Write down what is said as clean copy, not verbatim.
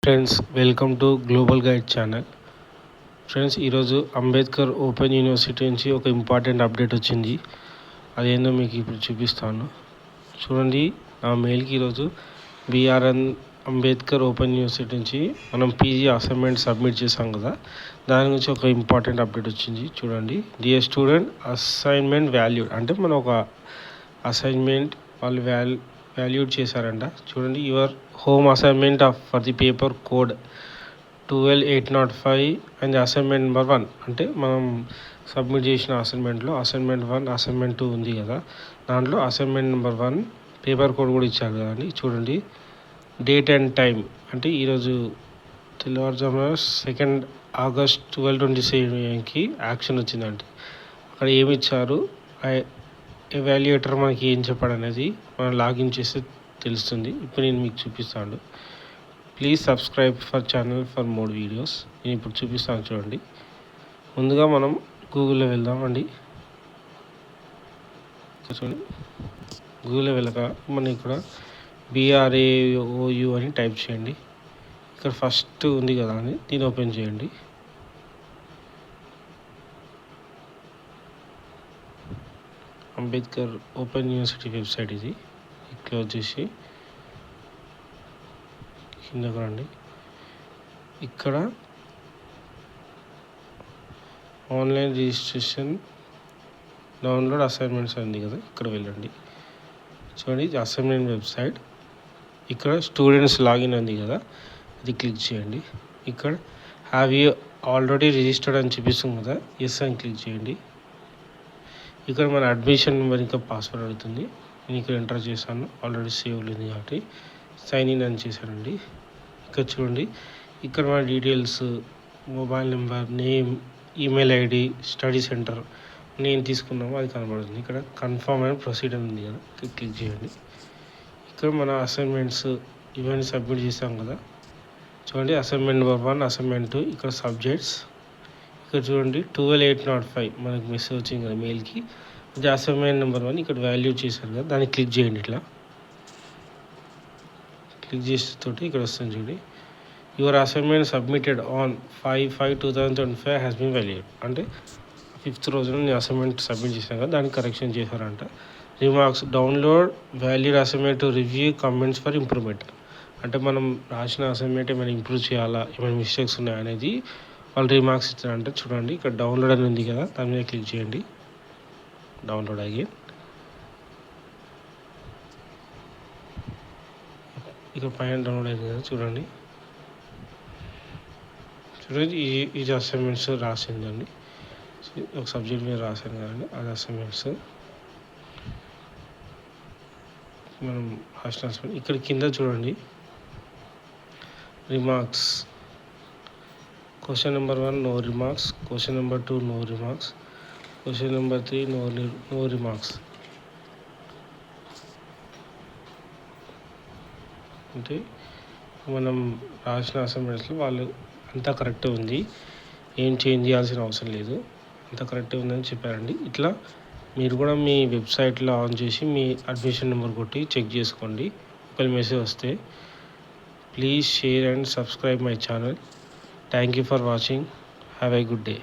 Friends, welcome to global guide channel. Friends, ఈరోజు Ambedkar open university నుంచి ఒక ఇంపార్టెంట్ అప్డేట్ వచ్చింది. అదేందో మీకు ఇప్పుడు చూపిస్తాను. చూడండి, నా మెయిల్కి ఈరోజు బిఆర్ఎన్ అంబేద్కర్ ఓపెన్ యూనివర్సిటీ నుంచి మనం పీజీ అసైన్మెంట్ సబ్మిట్ చేసాం కదా, దాని గురించి ఒక ఇంపార్టెంట్ అప్డేట్ వచ్చింది. చూడండి, డియర్ స్టూడెంట్, అసైన్మెంట్ వాల్యూడ్ అంటే మనం ఒక అసైన్మెంట్ వాళ్ళు వాల్యూడ్ చేశారంట. చూడండి, your home assignment for the paper code 12805 and assignment number 1 అంటే మనం సబ్మిట్ చేసిన అసైన్మెంట్లో అసైన్మెంట్ 1, అసైన్మెంట్ 2 ఉంది కదా, దాంట్లో అసైన్మెంట్ నెంబర్ 1 పేపర్ కోడ్ కూడా ఇచ్చారు కదండి. చూడండి, డేట్ అండ్ టైం అంటే ఈరోజు తెల్లవారుజామున 2 ఆగస్ట్ 12:27కి యాక్షన్ వచ్చిందంటే అక్కడ ఏమి ఇచ్చారు, ఎవాల్యుయేటర్ మనకి ఏం చెప్పాడు అనేది మనం లాగిన్ చేస్తే తెలుస్తుంది. ఇప్పుడు నేను మీకు చూపిస్తాను. Please subscribe for channel for more videos. నేను ఇప్పుడు చూపిస్తాను చూడండి. ముందుగా మనం గూగుల్లో వెళ్దామండి. చూడండి, గూగుల్లో వెళ్ళక మనం ఇక్కడ BRAOU అని టైప్ చేయండి. ఇక్కడ ఫస్ట్ ఉంది కదా అని దీన్ని ఓపెన్ చేయండి. అంబేద్కర్ ఓపెన్ యూనివర్సిటీ వెబ్సైట్ ఇది. క్లోజ్ చేసి కిందకు రండి. ఇక్కడ ఆన్లైన్ రిజిస్ట్రేషన్ డౌన్లోడ్ అసైన్మెంట్స్ ఉంది కదా, ఇక్కడ వెళ్ళండి. చూడండి, ఇది అసైన్మెంట్ వెబ్సైట్. ఇక్కడ స్టూడెంట్స్ లాగిన్ ఉంది కదా, ఇది క్లిక్ చేయండి. ఇక్కడ హ్యావ్ యూ ఆల్రెడీ రిజిస్టర్డ్ అని చూపిస్తుంది కదా, ఎస్ అని క్లిక్ చేయండి. ఇక్కడ మన అడ్మిషన్ నెంబర్ ఇంకా పాస్వర్డ్ అడుగుతుంది. నేను ఇక్కడ ఎంటర్ చేశాను, ఆల్రెడీ సేవ్ ఉంది కాబట్టి సైన్ ఇన్ అని చేశానండి. ఇక్కడ చూడండి, ఇక్కడ మన details, mobile number, name, email ID, study centre నేను తీసుకున్నాము అది కనబడుతుంది. ఇక్కడ కన్ఫర్మ్ అండ్ ప్రొసీడ్ ఉంది కదా, క్లిక్ చేయండి. ఇక్కడ మన అసైన్మెంట్స్ ఇవన్నీ సబ్మిట్ చేసాం కదా. చూడండి, అసైన్మెంట్ నెంబర్ 1, అసైన్మెంట్ 2, ఇక్కడ సబ్జెక్ట్స్. ఇక్కడ చూడండి 12805 మనకి మెసేజ్ వచ్చింది కదా మెయిల్కి, ఇది అసైన్మెంట్ నెంబర్ 1. ఇక్కడ వాల్యూ చేశారు కదా, దాన్ని క్లిక్ చేయండి. ఇట్లా క్లిక్ చేసేతోటి ఇక్కడ వస్తుంది చూడండి, your assignment submitted on 5/5/2025 has been valued అంటే 5th రోజున నేను అసైన్మెంట్ సబ్మిట్ చేశాను కదా, దానికి కరెక్షన్ చేశారంట. Remarks, download valued assignment to review comments for improvement అంటే మనం రాసిన అసైన్మెంట్ ఏమైనా ఇంప్రూవ్ చేయాలా, ఏమైనా మిస్టేక్స్ ఉన్నాయా అనేది వాళ్ళు రిమార్క్స్ ఇచ్చారంటే. చూడండి, ఇక్కడ డౌన్లోడ్ అని ఉంది కదా, దాని మీద క్లిక్ చేయండి. Download again. ఇక్కడ పైన డౌన్లోడ్ అయింది కదా, చూడండి. ఈ అసైన్మెంట్స్ రాసిందండి, ఒక సబ్జెక్ట్ మీద రాశాను కదండి, అది అసైన్మెంట్స్ మనం రాసిన అసైన్మెంట్. ఇక్కడ కింద చూడండి, remarks, question number 1 no remarks, question number 2 no remarks, question number 3 no remarks. అంటే మనం రాసిన అసైన్మెంట్స్లో వాళ్ళు అంతా కరెక్ట్ ఉంది, ఏం చేంజ్ చేయాల్సిన అవసరం లేదు, అంతా కరెక్ట్ ఉందని చెప్పారండి. ఇట్లా మీరు కూడా మీ వెబ్సైట్లో ఆన్ చేసి మీ అడ్మిషన్ నెంబర్ కొట్టి చెక్ చేసుకోండి. ఒకవేళ మెసేజ్ వస్తే please share and subscribe my channel. Thank you for watching. Have a good day.